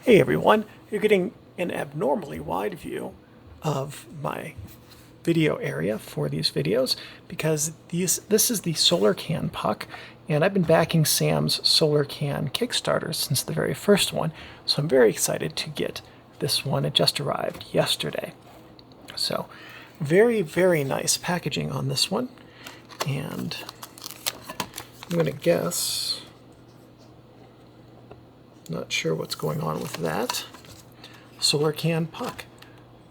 Hey everyone, you're getting an abnormally wide view of my video area for these videos because this is the Solarcan Puck, and I've been backing Sam's Solarcan Kickstarter since the very first one, so I'm very excited to get this one. It just arrived yesterday. So very, very nice packaging on this one, and I'm going to guess, not sure what's going on with that. Solarcan Puck,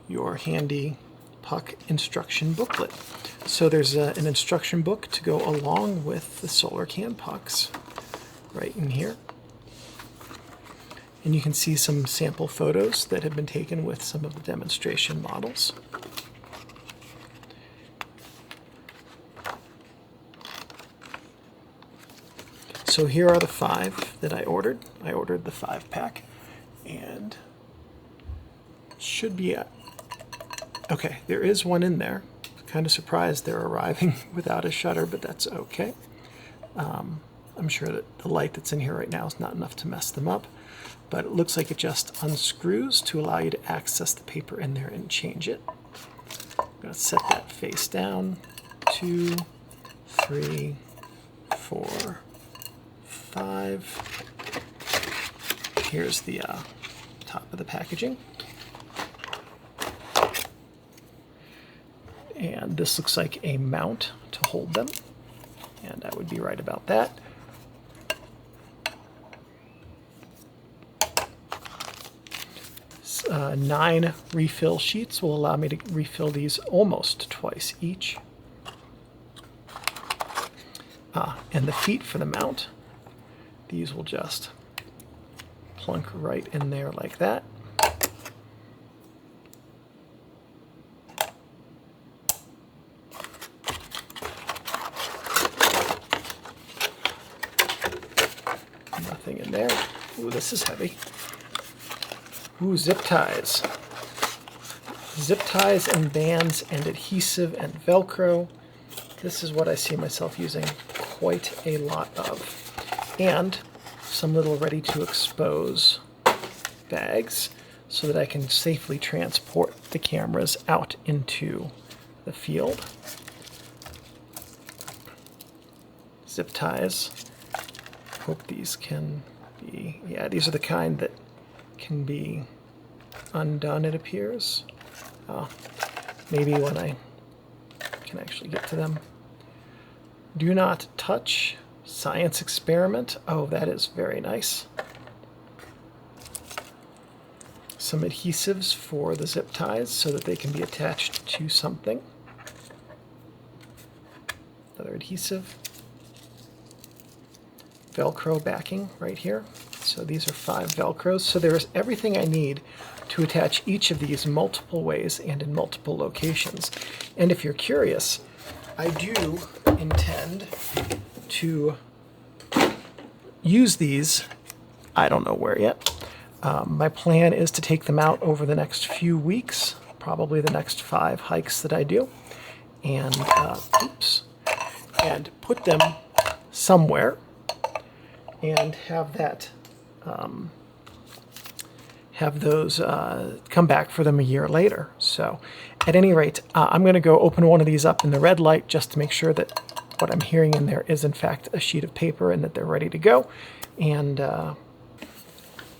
your handy puck instruction booklet. So there's an instruction book to go along with the Solarcan Pucks right in here. And you can see some sample photos that have been taken with some of the demonstration models. So here are the 5 that I ordered. I ordered the 5-pack, and should be okay, there is one in there. Kind of surprised they're arriving without a shutter, but that's okay. I'm sure that the light that's in here right now is not enough to mess them up, but it looks like it just unscrews to allow you to access the paper in there and change it. I'm going to set that face down. 2, 3, 4, 5. Here's the top of the packaging. And this looks like a mount to hold them, and I would be right about that. Nine refill sheets will allow me to refill these almost twice each. And the feet for the mount, these will just plunk right in there like that. Nothing in there. Ooh, this is heavy. Ooh, zip ties. Zip ties and bands and adhesive and Velcro. This is what I see myself using quite a lot of. And some little ready-to-expose bags so that I can safely transport the cameras out into the field. Zip ties. Hope these can be, yeah, these are the kind that can be undone, it appears. Maybe when I can actually get to them. Do not touch. Science experiment. Oh, that is very nice. Some adhesives for the zip ties so that they can be attached to something. Another adhesive. Velcro backing right here. So these are 5 Velcros. So there's everything I need to attach each of these multiple ways and in multiple locations. And if you're curious, I do intend to use these, I don't know where yet. My plan is to take them out over the next few weeks, probably the next 5 hikes that I do, and and put them somewhere and have that have those come back for them a year later. So at any rate, I'm going to go open one of these up in the red light just to make sure that what I'm hearing in there is in fact a sheet of paper and that they're ready to go. And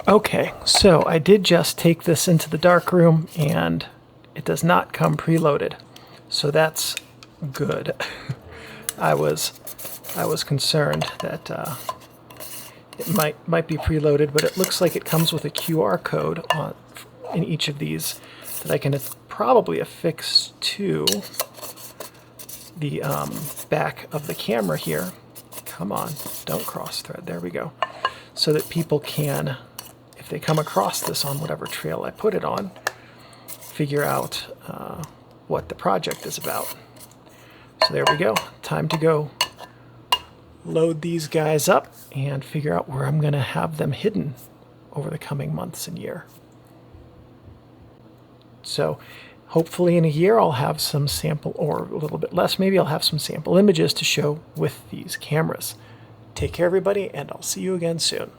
okay, so I did just take this into the dark room and it does not come preloaded. So that's good. I was concerned that it might be preloaded, but it looks like it comes with a QR code in each of these that I can probably affix to the back of the camera here. Come on, don't cross thread. There we go. So that people can, if they come across this on whatever trail I put it on, figure out what the project is about. So there we go. Time to go load these guys up and figure out where I'm going to have them hidden over the coming months and year. So hopefully in a year I'll have some sample, or a little bit less maybe, I'll have some sample images to show with these cameras. Take care everybody, and I'll see you again soon.